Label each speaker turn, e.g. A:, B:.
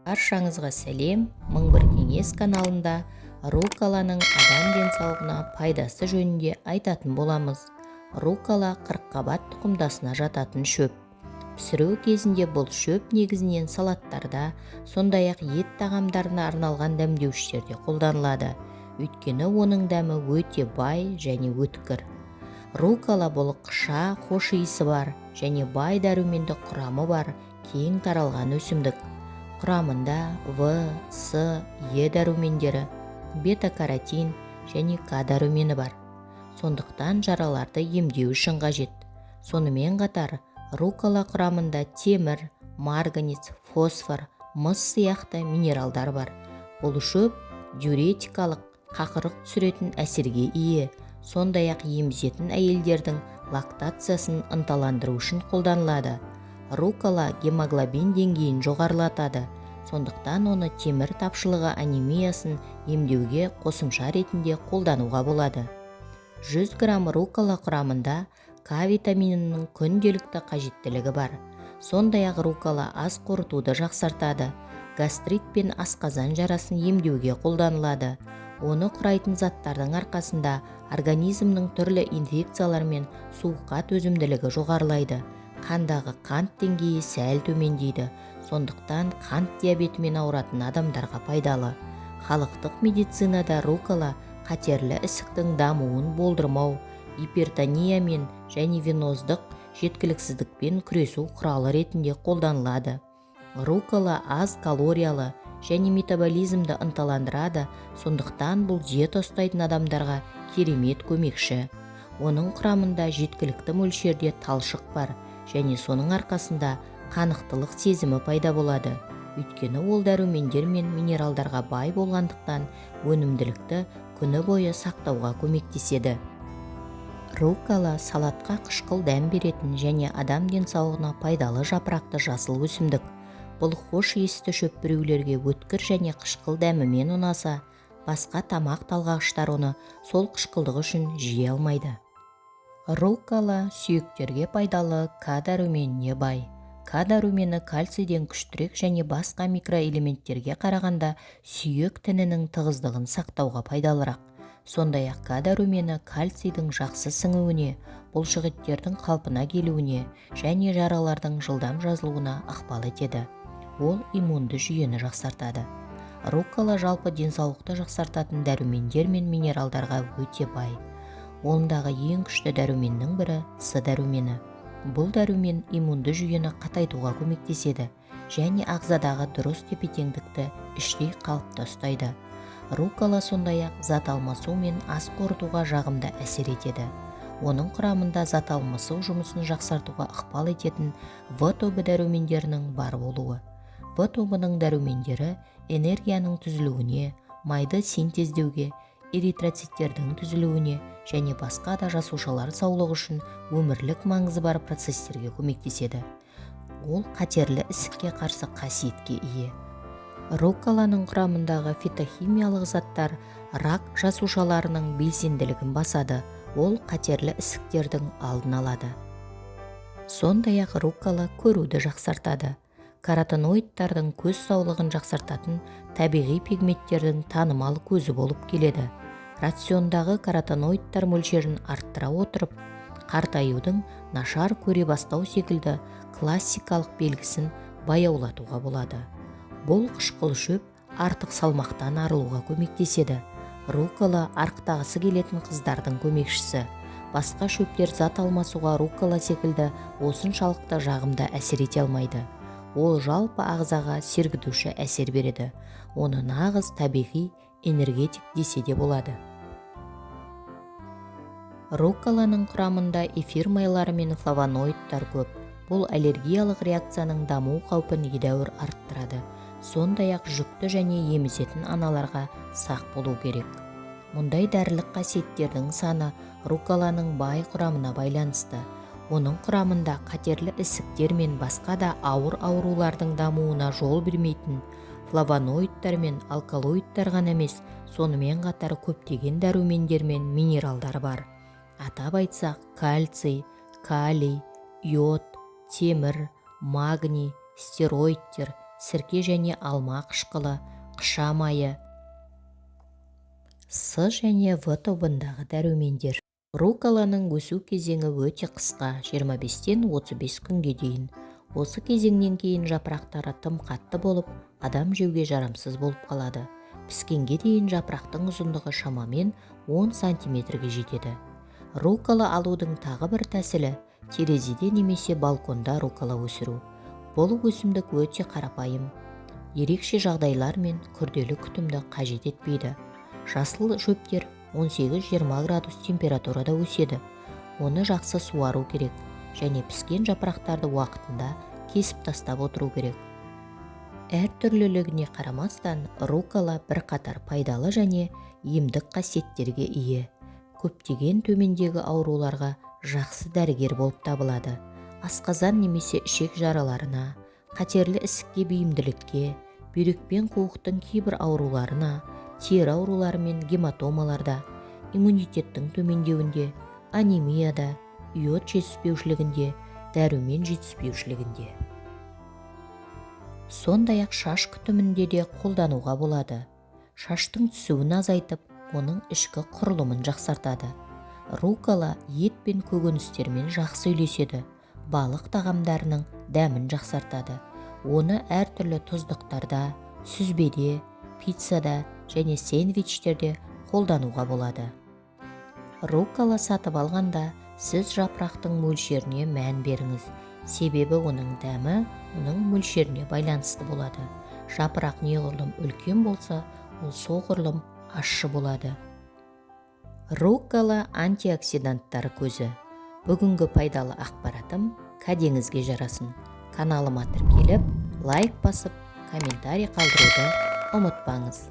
A: Баршаңызға сәлем, мың бір кеңес каналында рукколаның адам денсаулығына пайдасы жөнінде айтатын боламыз. Руккола қырыққабат тұқымдасына жататын шөп. Пісіру кезінде бұл шөп негізінен салаттарда, сондай-ақ ет тағамдарына арналған дәмдеуіштерде қолданылады. Өйткені оның дәмі өте бай және өткір. Руккола бұл қыша, хош иісі бар және бай дәрумендік құрамы бар кең таралған өсімдік. Құрамында В, С, Е дәрумендері, бета-каротин және К дәрумені бар. Сондықтан жараларды емдеу үшін қажет. Сонымен қатар, руккола құрамында темір, марганец, фосфор, мыс сияқты минералдар бар. Бұл шөп диуретикалық, қақырық түсіретін әсерге ие, сондай-ақ емізетін әйелдердің лактациясын ынталандыру үшін қолданылады. Руккола гемоглобин деңгейін жоғарылатады, сондықтан оны темір тапшылығы анемиясын емдеуге қосымша ретінде қолдануға болады. 100 грамм руккола құрамында К витаминінің күнделікті қажеттілігі бар. Сондай-ақ руккола ас қорытуды жақсартады, гастрит пен асқазан жарасын емдеуге қолданылады. Оны құрайтын заттардың арқасында организмнің түрлі инфекциялар мен суыққа төзімділігі жоғарылайды. Қандағы қант деңгейі сәл төмендейді, сондықтан қант диабетімен ауыратын адамдарға пайдалы. Халықтық медицинада руккола қатерлі ісіктің дамуын болдырмау, гипертония мен және веноздық жеткіліксіздікпен күресу құралы ретінде қолданылады. Руккола аз калориялы және метаболизмді ынталандырады, сондықтан бұл диета ұстайтын адамдарға керемет көмекші. Оның құрамында жеткілікті мөлшерде талшық бар және соның арқасында қанықтылық сезімі пайда болады. Өйткені ол дәрумендер мен минералдарға бай болғандықтан өнімділікті күні бойы сақтауға көмектеседі. Руккола салатқа қышқыл дәм беретін және адам денсаулығына пайдалы жапырақты жасыл өсімдік. Бұл хош иісті шөп біреулерге өткір және қышқыл дәмімен ұнаса, басқа тамақ талғағыштар оны сол қышқылдығы үшін жей алмайды. Руккола сүйектерге пайдалы К дәруменіне бай. К дәрумені кальцийден күштірек және басқа микроэлементтерге қарағанда сүйек тінінің тығыздығын сақтауға пайдалырақ. Сондай-ақ К дәрумені кальцийдің жақсы сіңуіне, бұлшықеттердің қалпына келуіне және жаралардың жылдам жазылуына ықпал етеді. Ол иммунды жүйені жақсартады. Руккола жалпы денсаулықты жақсартатын дәрумендер мен минералдарға өте бай. Ондағы ең күшті дәруменнің бірі С дәрумені. Бұл дәрумен иммунды жүйені қатайтуға көмектеседі және ағзадағы дұрыс тепе-теңдікті іштей қалыпта ұстайды. Руккола сондай-ақ зат алмасу мен ас қорытуға жағымды әсер етеді. Оның құрамында зат алмасу жұмысын жақсартуға ықпал ететін В тобы дәрумендерінің бар болуы. В тобының дәрумендері энергияның түзілуіне, майды синтездеуге, эритроциттердің түзілуіне және басқа да жасушалар саулығы үшін өмірлік маңызы бар процестерге көмектеседі. Ол қатерлі ісікке қарсы қасиетке ие. Рукколаның құрамындағы фитохимиялық заттар рак жасушаларының белсенділігін басады, ол қатерлі ісіктердің алдын алады. Сондай-ақ руккола көруді жақсартады. Каротиноидтардың көз саулығын жақсартатын табиғи пигменттердің танымал көзі болып келеді. Рациондағы каротиноидтар мөлшерін арттыра отырып, қартаюдың нашар көре бастау секілді классикалық белгісін баяулатуға болады. Бұл қышқыл шөп артық салмақтан арылуға көмектеседі. Руккола арықтағысы келетін қыздардың көмекшісі. Басқа шөптер зат алмасуға руккола секілді осыншалықты жағымды әсер ете алмайды. Ол жалпы ағзаға сергітуші әсер береді. Оны нағыз табиғи энергетик десе де болады. Рукколаның құрамында эфир майлары мен флавоноидтар көп. Бұл аллергиялық реакцияның даму қаупін едәуір арттырады. Сондай-ақ жүкті және емізетін аналарға сақ болу керек. Мұндай дәрілік қасиеттердің саны рукколаның бай құрамына байланысты. Оның құрамында қатерлі ісіктер мен басқа да ауыр аурулардың дамуына жол бермейтін флавоноидтар мен алкалоидтар ғана емес, сонымен қатар көптеген дәрумендер мен минералдар бар. Атап айтсақ, кальций, калий, йод, темір, магний, стероидтер, сірке және алма қышқылы, қыша майы, С және В тобындағы дәрумендер. Рукколаның өсу кезеңі өте қысқа, 25-тен 35 күнге дейін. Осы кезеңнен кейін жапырақтары тым қатты болып, адам жеуге жарамсыз болып қалады. Піскенге дейін жапырақтың ұзындығы шамамен 10 сантиметрге жетеді. Руккола алудың тағы бір тәсілі терезеде немесе балконда руккола өсіру. Бұл өсімдік өте қарапайым. Ерекше жағдайлар мен күрделі күтімді қажет етпейді. Жасыл шөптер 18-20 градус температурада өседі. Оны жақсы суару керек және піскен жапырақтарды уақытында кесіп тастап отыру керек. Әр түрлілігіне қарамастан, руккола бірқатар пайдалы және емдік қасиеттерге ие. Көптеген төмендегі ауруларға жақсы дәрігер болып табылады. Асқазан немесе ішек жараларына, қатерлі ісікке бейімділікке, бүйрек пен қуықтың кейбір ауруларына, тері аурулары мен гематомаларда, иммунитеттің төмендеуінде, анемияда, йод жетіспеушілігінде, дәрумен жетіспеушілігінде. Сондай-ақ шаш күтімінде де қолдануға болады. Шаштың түсуін азайтып, оның ішкі құрылымын жақсартады. Руккола ет пен көкөністермен жақсы үйлеседі. Балық тағамдарының дәмін жақсартады. Оны әртүрлі тұздықтарда, сүзбеде, пиццада және сэндвичтерде қолдануға болады. Руккола сатып алғанда сіз жапырақтың мөлшеріне мән беріңіз. Себебі оның дәмі оның мөлшеріне байланысты болады. Жапырақ неғұрлым үлкен болса, ол соғұрлым ащы болады. Руккола антиоксиданттар көзі. Бүгінгі пайдалы ақпаратым кәдеңізге жарасын. Каналыма тіркеліп, лайк басып, комментарий қалдыруды ұмытпаңыз.